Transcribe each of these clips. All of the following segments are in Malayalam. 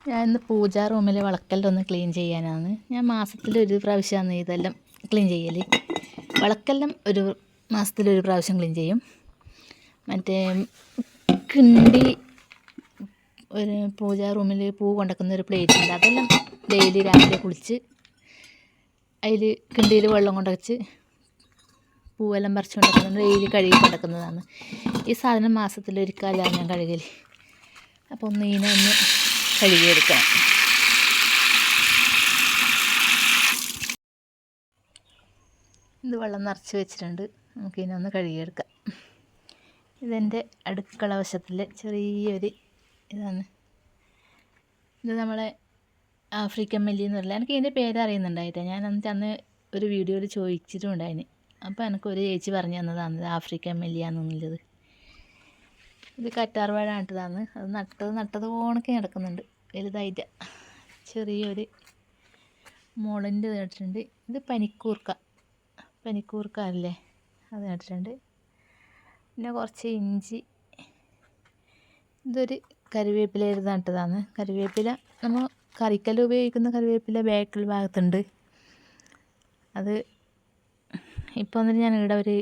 ഞാൻ ഇന്ന് പൂജാ റൂമിലെ വിളക്കെല്ലാം ക്ലീൻ ചെയ്യാനാണ്. ഞാൻ മാസത്തിലൊരു പ്രാവശ്യമാണ് ഇതെല്ലാം ക്ലീൻ ചെയ്യൽ. വിളക്കെല്ലാം ഒരു മാസത്തിലൊരു പ്രാവശ്യം ക്ലീൻ ചെയ്യും. മറ്റേ കിണ്ടി, ഒരു പൂജാ റൂമിൽ പൂ കൊണ്ടുവയ്ക്കുന്ന ഒരു പ്ലേറ്റ് ഉണ്ട്, അതെല്ലാം ഡെയിലി രാവിലെ കുളിച്ച് അതിൽ കിണ്ടിയിൽ വെള്ളം കൊണ്ടുവച്ച് പൂവെല്ലാം പറിച്ച് കൊണ്ടുവയ്ക്കുന്നത് ഡെയിലി കഴുകി കൊണ്ടുവയ്ക്കുന്നതാണ്. ഈ സാധനം മാസത്തിലൊരിക്കലാണ് ഞാൻ കഴുകൽ. അപ്പോൾ ഒന്ന് കഴുകിയെടുക്കണം. ഇത് വെള്ളം നിറച്ച് വെച്ചിട്ടുണ്ട്, നമുക്കിതിനൊന്ന് കഴുകിയെടുക്കാം. ഇതെൻ്റെ അടുക്കള വശത്തിലെ ചെറിയൊരു ഇതാണ്. ഇത് നമ്മളെ ആഫ്രിക്കൻ മല്ലി എന്ന് പറയില്ല, എനിക്ക് ഇതിൻ്റെ പേര് അറിയുന്നുണ്ടായിട്ടാ. ഞാൻ അന്ന് ഒരു വീഡിയോയിൽ ചോദിച്ചിട്ടുണ്ടായിന്. അപ്പോൾ എനിക്കൊരു ചേച്ചി പറഞ്ഞു തന്നതാണ് ഇത് ആഫ്രിക്കൻ മല്ലിയാണെന്നുള്ളത്. ഇത് കറ്റാർവാഴ നട്ടതാണ്. അത് നട്ടത് ഓണക്ക് കിടക്കുന്നുണ്ട് വലുതായിട്ട്. ചെറിയൊരു മുളൻ്റെ നട്ടിട്ടുണ്ട്. ഇത് പനിക്കൂർക്ക അല്ലേ, അത് നട്ടിട്ടുണ്ട്. പിന്നെ കുറച്ച് ഇഞ്ചി. ഇതൊരു കരിവേപ്പില നട്ടതാണ്. കരിവേപ്പില നമ്മൾ കറിക്കെല്ലാം ഉപയോഗിക്കുന്ന കരിവേപ്പില ബാക്കിൽ ഭാഗത്തുണ്ട്. അത് ഇപ്പോൾ വന്നിട്ട് ഞാൻ ഇവിടെ ഒരു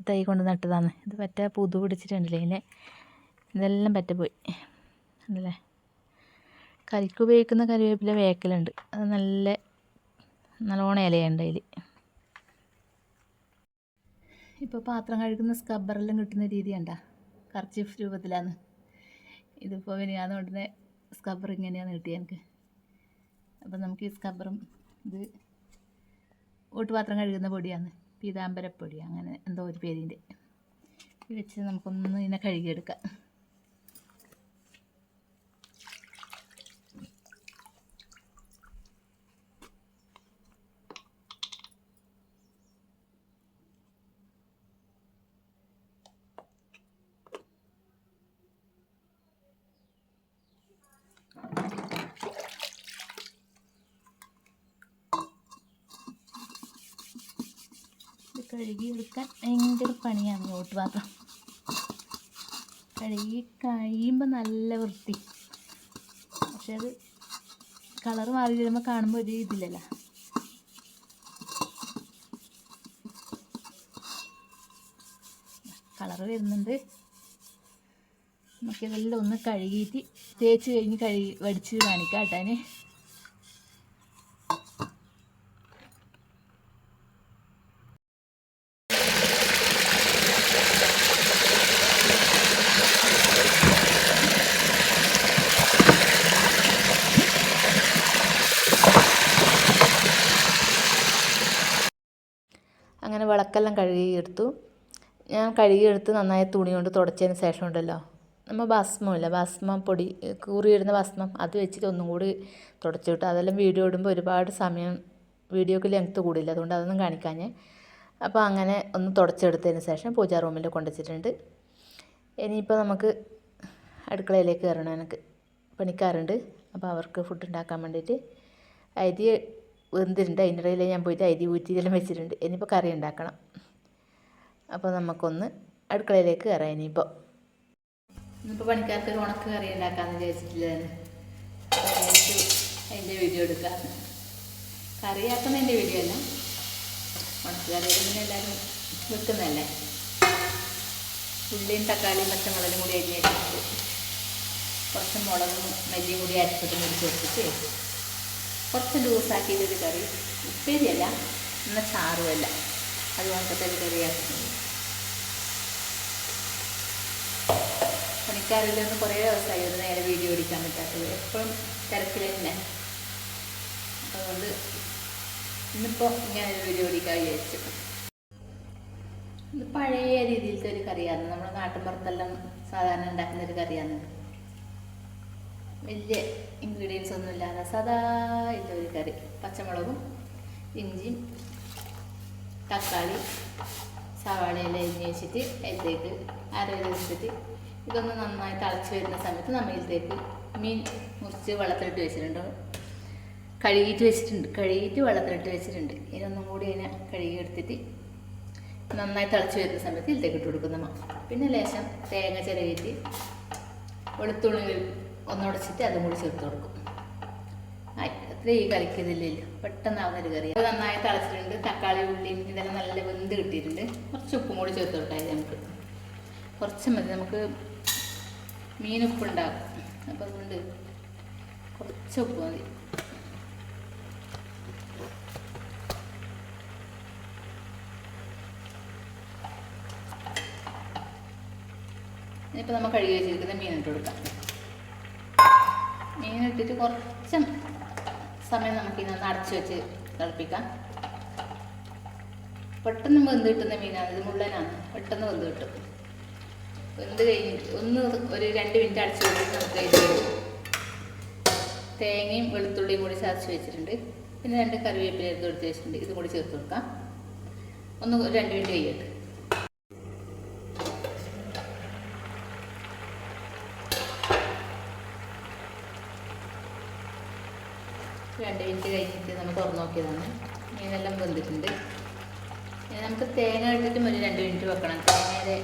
തൈ കൊണ്ട് നട്ടതാണ്. ഇത് പറ്റ പുതു പിടിച്ചിട്ടുണ്ടല്ലേ, ഇതിനെ ഇതെല്ലാം പറ്റ പോയി അല്ലേ. കറിക്ക് ഉപയോഗിക്കുന്ന കരിവേപ്പില വേക്കലുണ്ട്, അത് നല്ലോണം ഇലയുണ്ട് അതിൽ. ഇപ്പോൾ പാത്രം കഴുകുന്ന സ്ക്രബ്ബറെല്ലാം കിട്ടുന്ന രീതി കണ്ട, കർച്ചീഫ് രൂപത്തിലാണ്. ഇതിപ്പോൾ വിനിയാന്ന് കൊണ്ടുതന്നെ സ്ക്രബ്ബർ ഇങ്ങനെയാണ് കിട്ടിയത് എനിക്ക്. അപ്പോൾ നമുക്ക് ഈ സ്ക്രബ്ബറും ഇത് ഓട്ടുപാത്രം കഴുകുന്ന പൊടിയാണ്, പീതാംബരപ്പൊടി അങ്ങനെ എന്തോ ഒരു പേരിൻ്റെ. ഇത് വെച്ച് നമുക്കൊന്ന് ഇതിനെ കഴുകിയെടുക്കാം. കഴുകിയെടുക്കാൻ ഭയങ്കര പണിയാണ് ഓട്ടുപാത്രം. കഴുകി കഴിയുമ്പോൾ നല്ല വൃത്തി, പക്ഷെ അത് കളറ് മാറി വരുമ്പോൾ കാണുമ്പോൾ ഒരു ഇതില്ലല്ലോ. കളറ് വരുന്നുണ്ട്. നമുക്കിതെല്ലാം ഒന്ന് കഴുകിയിട്ട് തേച്ച് കഴിഞ്ഞ് വടിച്ച് കാണിക്കാം കേട്ടാന്. അങ്ങനെ വിളക്കെല്ലാം കഴുകിയെടുത്തു. ഞാൻ കഴുകിയെടുത്ത് നന്നായി തുണി കൊണ്ട് തുടച്ചതിന് ശേഷം ഉണ്ടല്ലോ, നമ്മൾ ഭസ്മം പൊടി കൂറിയിടുന്ന ഭസ്മം, അത് വെച്ചിട്ട് ഒന്നും കൂടി തുടച്ചിട്ട്. അതെല്ലാം വീഡിയോ ഇടുമ്പോൾ ഒരുപാട് സമയം വീഡിയോക്ക് ലെങ്ത്ത് കൂടില്ല, അതുകൊണ്ട് അതൊന്നും കാണിക്കാഞ്ഞ്. അപ്പോൾ അങ്ങനെ ഒന്ന് തുടച്ചെടുത്തതിന് ശേഷം പൂജാ റൂമിൽ കൊണ്ടുവച്ചിട്ടുണ്ട്. ഇനിയിപ്പോൾ നമുക്ക് അടുക്കളയിലേക്ക് കയറണം. എനിക്ക് പണിക്കാറുണ്ട്, അപ്പോൾ അവർക്ക് ഫുഡ് ഉണ്ടാക്കാൻ വേണ്ടിയിട്ട് അരി വെന്തിട്ടുണ്ട്. അതിൻ്റെ ഇടയിൽ ഞാൻ പോയിട്ട് അരി ഊറ്റിയിലെല്ലാം വെച്ചിട്ടുണ്ട്. ഇനിയിപ്പോൾ കറി ഉണ്ടാക്കണം. അപ്പോൾ നമുക്കൊന്ന് അടുക്കളയിലേക്ക് കയറാം. ഇനിയിപ്പോൾ പണിക്കാർക്ക് ഉണക്ക് കറി ഉണ്ടാക്കാമെന്ന് വിചാരിച്ചിട്ടില്ലായിരുന്നു. അതിൻ്റെ വീഡിയോ എടുക്കാമെന്ന്. കറിയാക്കുന്നതിൻ്റെ വീഡിയോ അല്ല, ഉണക്ക് കറിയുടെ പിന്നെ എല്ലാവരും വെക്കുന്നതല്ലേ. ഉള്ളിയും തക്കാളിയും പച്ചമുളകും കൂടി അരിഞ്ഞ് വെച്ചിട്ട് കുറച്ച് മുളകും മല്ലിയും കൂടി അരച്ചിട്ട് മുറിച്ച് വെച്ചിട്ട് കുറച്ച് ലൂസാക്കിയിട്ടൊരു കറി. ഉപ്പേരിയല്ല, എന്നാൽ ചാറുമല്ല, അതുപോലത്തെ ഒരു കറിയാക്കുന്നത്. പണിക്കാരിൽ നിന്ന് കുറേ ദിവസമായി ഒരു നേരെ വീഡിയോ എടുക്കാൻ പറ്റാത്തത്, എപ്പോഴും തിരക്കിൽ തന്നെ. അതുകൊണ്ട് ഇന്നിപ്പോൾ ഇങ്ങനൊരു വീഡിയോ എടുക്കാൻ വിചാരിച്ചു. ഇത് പഴയ രീതിയിലത്തെ ഒരു കറിയാണ്, നമ്മുടെ നാട്ടിൻപുറത്തെല്ലാം സാധാരണ ഉണ്ടാക്കുന്നൊരു കറിയാണ്. വലിയ ഇൻഗ്രീഡിയൻസ് ഒന്നും ഇല്ലാതെ സാധാ ഇതൊരു കറി. പച്ചമുളകും ഇഞ്ചിയും തക്കാളി സവാളയെല്ലാം അരിഞ്ഞ് വെച്ചിട്ട് അതിലേക്ക് അരവെച്ചിട്ട് ഇതൊന്ന് നന്നായി തിളച്ച് വരുന്ന സമയത്ത് നമ്മൾ ഇതിലേക്ക് മീൻ മുറിച്ച് വെള്ളത്തിലിട്ട് വെച്ചിട്ടുണ്ട്, കഴുകിയിട്ട് വെള്ളത്തിലിട്ട് വെച്ചിട്ടുണ്ട്. ഇതിനൊന്നും കൂടി അതിനെ കഴുകിയെടുത്തിട്ട് നന്നായി തിളച്ച് വരുന്ന സമയത്ത് ഇതിലേക്ക് ഇട്ട് കൊടുക്കും നമ്മൾ. പിന്നെ ലേശം തേങ്ങ ചിരവിയിട്ട് വെളുത്തുള്ളി ഒന്നുടച്ചിട്ട് അതും കൂടി ചേർത്ത് കൊടുക്കും. അത്ര ഈ കറിക്കതില്ലല്ലോ, പെട്ടെന്നാവുന്നൊരു കറി. അത് നന്നായി തിളച്ചിട്ടുണ്ട്. തക്കാളി ഉള്ളിയും ഇതെല്ലാം നല്ല വെന്ത് കിട്ടിയിട്ടുണ്ട്. കുറച്ച് ഉപ്പും കൂടി ചേർത്ത് കൊടുത്താൽ നമുക്ക് കുറച്ച് മതി. നമുക്ക് മീൻ ഉപ്പുണ്ടാകും, അപ്പം അതുകൊണ്ട് കുറച്ച് ഉപ്പ് മതി. ഇനിയിപ്പോൾ നമ്മൾ കഴുകി വെച്ചിരിക്കുന്ന മീനിട്ട് കൊടുക്കാം. മീനിട്ടിട്ട് കുറച്ച് സമയം നമുക്ക് ഇതൊന്ന് അടച്ചു വെച്ച് തിളപ്പിക്കാം. പെട്ടെന്ന് വെന്ത് കിട്ടുന്ന മീനാണ് ഇത്, മുള്ളനാണ്, പെട്ടെന്ന് വെന്ത് കിട്ടും. വെന്ത് കഴിഞ്ഞിട്ട് ഒരു 2 മിനിറ്റ് അടച്ചു വെച്ചിട്ട് നമുക്ക് ഇത് തേങ്ങയും വെളുത്തുള്ളിയും കൂടി ചതച്ച് വെച്ചിട്ടുണ്ട്. പിന്നെ 2 കറിവേപ്പില എടുത്ത് വെച്ചിട്ടുണ്ട്. ഇതും കൂടി ചേർത്ത് കൊടുക്കാം. 2 മിനിറ്റ് കഴിയട്ടെ. 2 മിനിറ്റ് കഴിഞ്ഞിട്ട് നമ്മൾ തുറന്ന് നോക്കിയതാണ്. മീനെല്ലാം വെന്തിട്ടുണ്ട്. ഇനി നമുക്ക് തേങ്ങ ഇട്ടിട്ടും ഒരു 2 മിനിറ്റ് വെക്കണം. തേങ്ങയുടെ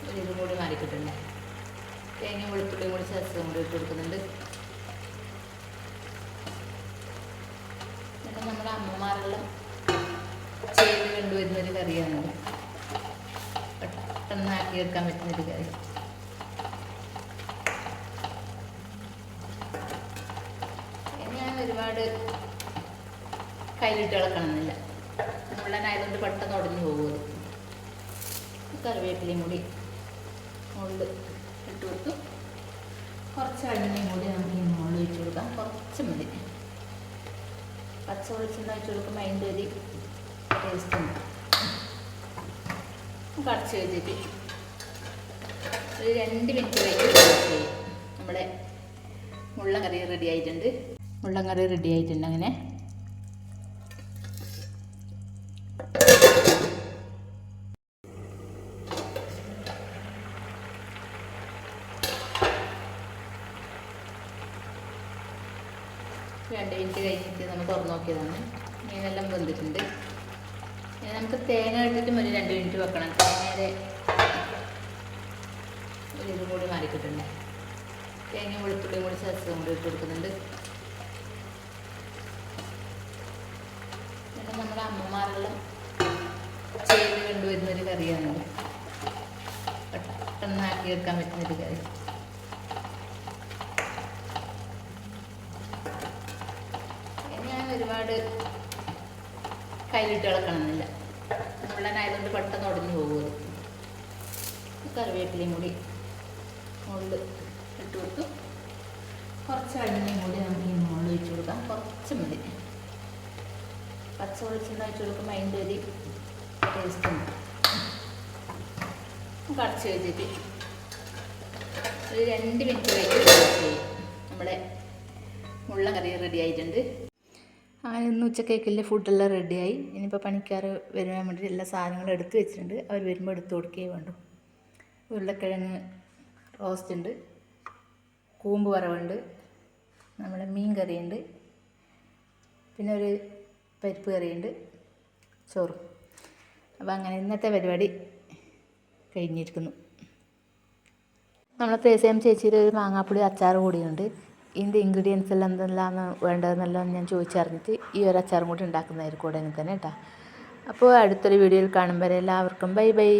ഒരു ഇതും കൂടി മാറിക്കിട്ടുണ്ട്. തേങ്ങയും വെളുത്തുള്ളിയും കൂടി ചതച്ചതും കൂടി ഇട്ട് കൊടുക്കുന്നുണ്ട്. പിന്നെ നമ്മുടെ അമ്മമാരെല്ലാം ചെയ്ത് കണ്ടുവരുന്നൊരു കറിയാണ്. പെട്ടെന്ന് ആക്കിയെടുക്കാൻ പറ്റുന്നൊരു കറി. ഒരുപാട് കയ്യിലിട്ട് ഇളക്കണമെന്നില്ല, മുള്ളനായതുകൊണ്ട് പെട്ടെന്ന് ഉടഞ്ഞു പോകും. കറിവേപ്പിലയും കൂടി മുകളിൽ ഇട്ട് കൊടുത്തു. കുറച്ച് എണ്ണയും കൂടി നമുക്ക് ഈ മുകളിൽ ഒഴിച്ച് കൊടുക്കാം. കുറച്ച് മതി. പച്ച വെളിച്ചെണ്ണ ഒഴിച്ച് കൊടുക്കുമ്പോൾ അതിൻ്റെ ഒരു ടേസ്റ്റ് ഉണ്ട്. കടച്ച് വെച്ചിട്ട് ഒരു 2 മിനിറ്റ് കഴിഞ്ഞ് നമ്മുടെ മുള്ളൻ കറി റെഡി ആയിട്ടുണ്ട്. മുള്ളൻ കറി റെഡി ആയിട്ടുണ്ട്. അങ്ങനെ രണ്ട് മിനിറ്റ് കഴിഞ്ഞിട്ട് നമ്മൾ തുറന്ന് നോക്കിയതാണ്. മീനെല്ലാം വെന്തിട്ടുണ്ട്. ഇനി നമുക്ക് തേങ്ങ ഇട്ടിട്ടും ഒരു 2 മിനിറ്റ് വെക്കണം. തേങ്ങയുടെ ഒരു ഇതും കൂടി മാറിക്കിട്ടുണ്ട്. തേങ്ങയും വെളുത്തുള്ളിയും കൂടി ചതച്ചതും കൂടി ഇട്ട് കൊടുക്കുന്നുണ്ട്. പിന്നെ നമ്മുടെ അമ്മമാരെല്ലാം ചെയ്ത് കണ്ടുവരുന്നൊരു കറിയാണ്. പെട്ടെന്ന് ആക്കിയെടുക്കാൻ പറ്റുന്നൊരു കറി. ഞാൻ ഒരുപാട് കയ്യിലിട്ട് ഇളക്കണമെന്നില്ല, മുള്ളനായതുകൊണ്ട് പെട്ടെന്ന് ഉടഞ്ഞു പോകും. കറിവേപ്പിലയും കൂടി മുകളിൽ ഇട്ട് കൊടുത്തു. കുറച്ച് എണ്ണയും കൂടി നമുക്ക് ഈ മുകളിൽ ഒഴിച്ച് കൊടുക്കാം. കുറച്ച് മതി. പച്ച വെളിച്ചെണ്ണ ഒഴിച്ച് കൊടുക്കുമ്പോൾ അതിൻ്റെ ഒരു ടേസ്റ്റ് ഉണ്ട്. കടച്ച് വെച്ചിട്ട് ഒരു 2 മിനിറ്റ് കഴിഞ്ഞ് നമ്മുടെ മുള്ളൻ കറി റെഡി ആയിട്ടുണ്ട്. അങ്ങനെ ഇന്ന് ഉച്ചക്കേക്കില്ലേ ഫുഡെല്ലാം റെഡിയായി. ഇനിയിപ്പോൾ പണിക്കാർ വരുവാൻ വേണ്ടി എല്ലാ സാധനങ്ങളും എടുത്ത് വെച്ചിട്ടുണ്ട്. അവർ വരുമ്പോൾ എടുത്ത് കൊടുക്കുകയേ വേണ്ടു. ഉരുളക്കിഴങ്ങ് റോസ്റ്റ് ഉണ്ട്, കൂമ്പ് വറവുണ്ട്, നമ്മുടെ മീൻ കറിയുണ്ട്, പിന്നെ ഒരു പരിപ്പ് കറിയുണ്ട്, ചോറും. അപ്പോൾ അങ്ങനെ ഇന്നത്തെ പരിപാടി കഴിഞ്ഞിരിക്കുന്നു. നമ്മളെ തേസയം ചേച്ചിയുടെ ഒരു മാങ്ങാപ്പുളി അച്ചാർ കൂടിയുണ്ട്. ഇതിൻ്റെ ഇൻഗ്രീഡിയൻസ് എല്ലാം എന്തെല്ലാമാണ് വേണ്ടതെന്നെല്ലാം ഞാൻ ചോദിച്ചറിഞ്ഞിട്ട് ഈ ഒരു അച്ചാറും കൂടി ഉണ്ടാക്കുന്നതായിരിക്കും ഉടനെ തന്നെ കേട്ടോ. അപ്പോൾ അടുത്തൊരു വീഡിയോയിൽ കാണും വരെ എല്ലാവർക്കും ബൈ ബൈ.